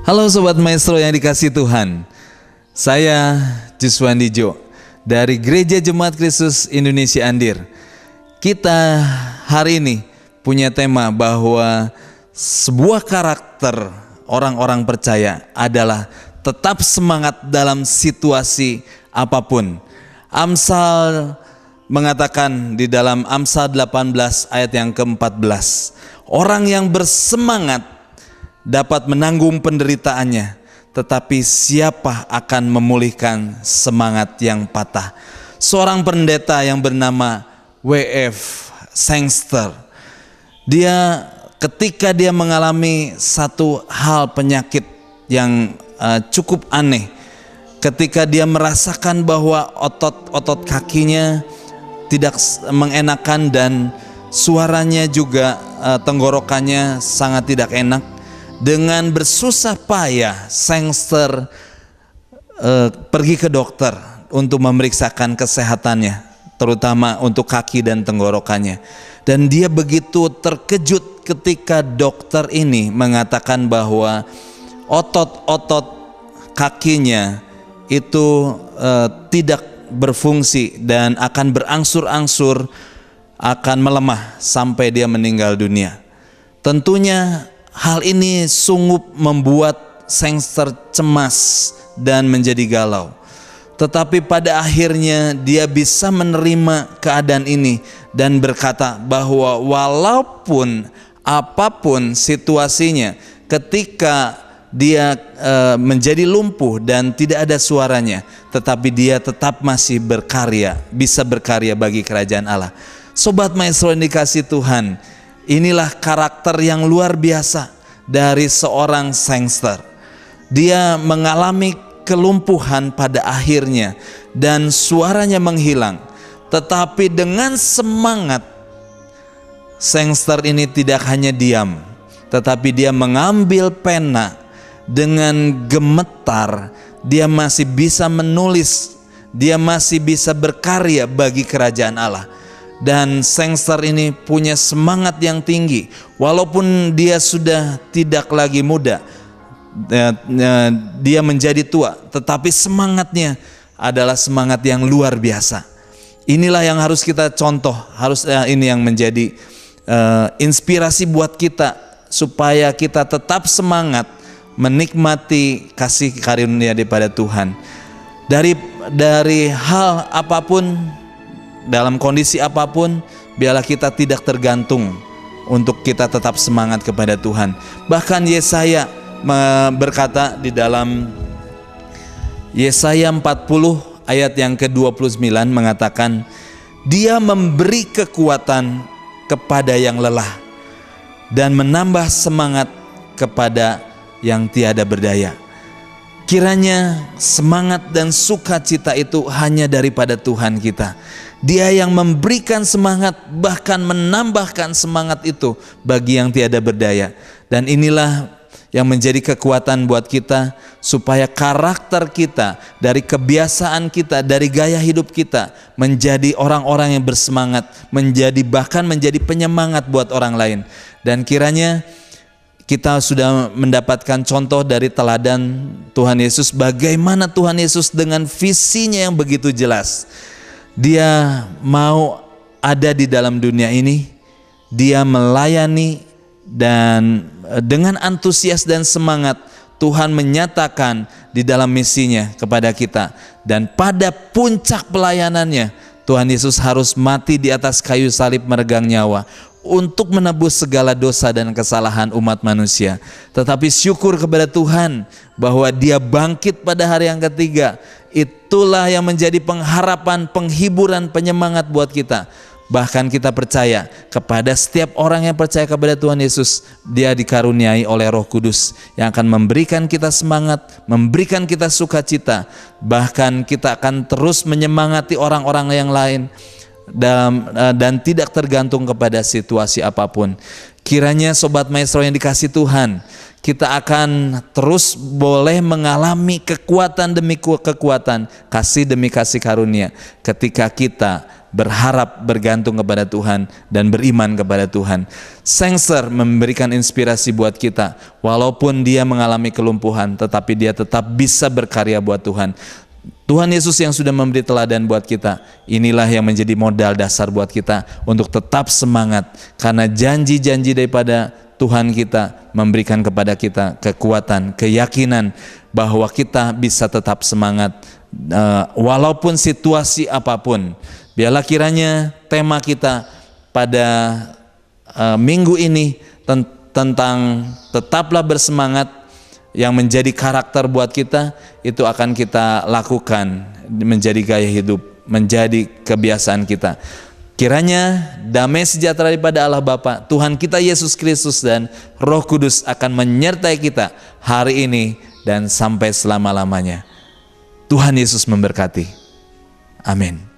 Halo Sobat Maestro yang dikasihi Tuhan. Saya Juswandi Jo dari Gereja Jemaat Kristus Indonesia Andir. Kita hari ini punya tema bahwa sebuah karakter orang-orang percaya adalah tetap semangat dalam situasi apapun. Amsal mengatakan di dalam Amsal 18 ayat yang ke-14, orang yang bersemangat dapat menanggung penderitaannya, tetapi siapa akan memulihkan semangat yang patah? Seorang pendeta yang bernama W.F. Sangster, ketika dia mengalami satu hal penyakit yang cukup aneh, ketika dia merasakan bahwa otot kakinya tidak mengenakan dan suaranya juga tenggorokannya sangat tidak enak. Dengan bersusah payah Sangster pergi ke dokter untuk memeriksakan kesehatannya, terutama untuk kaki dan tenggorokannya. Dan dia begitu terkejut ketika dokter ini mengatakan bahwa otot-otot kakinya itu tidak berfungsi dan akan berangsur-angsur akan melemah sampai dia meninggal dunia. Tentunya hal ini sungguh membuat Sangster cemas dan menjadi galau. Tetapi pada akhirnya dia bisa menerima keadaan ini dan berkata bahwa walaupun apapun situasinya, ketika dia menjadi lumpuh dan tidak ada suaranya, tetapi dia tetap masih berkarya, bisa berkarya bagi kerajaan Allah. Sobat Maestro yang dikasihi Tuhan, inilah karakter yang luar biasa dari seorang Sangster. Dia mengalami kelumpuhan pada akhirnya dan suaranya menghilang. Tetapi dengan semangat, Sangster ini tidak hanya diam, tetapi dia mengambil pena dengan gemetar. Dia masih bisa menulis, dia masih bisa berkarya bagi kerajaan Allah. Dan Sangster ini punya semangat yang tinggi, walaupun dia sudah tidak lagi muda, dia menjadi tua, tetapi semangatnya adalah semangat yang luar biasa. Inilah yang harus kita contoh, ini yang menjadi inspirasi buat kita, supaya kita tetap semangat menikmati kasih karunia daripada Tuhan. Dari hal apapun, dalam kondisi apapun, biarlah kita tidak tergantung, untuk kita tetap semangat kepada Tuhan. Bahkan Yesaya berkata di dalam Yesaya 40 ayat yang ke-29 mengatakan, Dia memberi kekuatan kepada yang lelah dan menambah semangat kepada yang tiada berdaya. Kiranya semangat dan sukacita itu hanya daripada Tuhan kita. Dia yang memberikan semangat, bahkan menambahkan semangat itu bagi yang tiada berdaya. Dan inilah yang menjadi kekuatan buat kita, supaya karakter kita, dari kebiasaan kita, dari gaya hidup kita, menjadi orang-orang yang bersemangat, bahkan menjadi penyemangat buat orang lain. Dan kiranya kita sudah mendapatkan contoh dari teladan Tuhan Yesus, bagaimana Tuhan Yesus dengan visinya yang begitu jelas. Dia mau ada di dalam dunia ini, dia melayani, dan dengan antusias dan semangat Tuhan menyatakan di dalam misinya kepada kita. Dan pada puncak pelayanannya, Tuhan Yesus harus mati di atas kayu salib meregang nyawa untuk menebus segala dosa dan kesalahan umat manusia. Tetapi syukur kepada Tuhan bahwa Dia bangkit pada hari yang ketiga. Itulah yang menjadi pengharapan, penghiburan, penyemangat buat kita. Bahkan kita percaya kepada setiap orang yang percaya kepada Tuhan Yesus, dia dikaruniai oleh Roh Kudus yang akan memberikan kita semangat, memberikan kita sukacita. Bahkan kita akan terus menyemangati orang-orang yang lain dan tidak tergantung kepada situasi apapun. Kiranya Sobat Maestro yang dikasihi Tuhan, kita akan terus boleh mengalami kekuatan demi kekuatan, kasih demi kasih karunia, ketika kita berharap, bergantung kepada Tuhan, dan beriman kepada Tuhan. Sengser memberikan inspirasi buat kita, walaupun dia mengalami kelumpuhan, tetapi dia tetap bisa berkarya buat Tuhan. Tuhan Yesus yang sudah memberi teladan buat kita, inilah yang menjadi modal dasar buat kita untuk tetap semangat, karena janji-janji daripada Tuhan kita memberikan kepada kita kekuatan, keyakinan bahwa kita bisa tetap semangat walaupun situasi apapun. Biarlah kiranya tema kita pada minggu ini tentang tetaplah bersemangat, yang menjadi karakter buat kita, itu akan kita lakukan menjadi gaya hidup, menjadi kebiasaan kita. Kiranya damai sejahtera daripada Allah Bapa, Tuhan kita Yesus Kristus, dan Roh Kudus akan menyertai kita hari ini dan sampai selama-lamanya. Tuhan Yesus memberkati. Amin.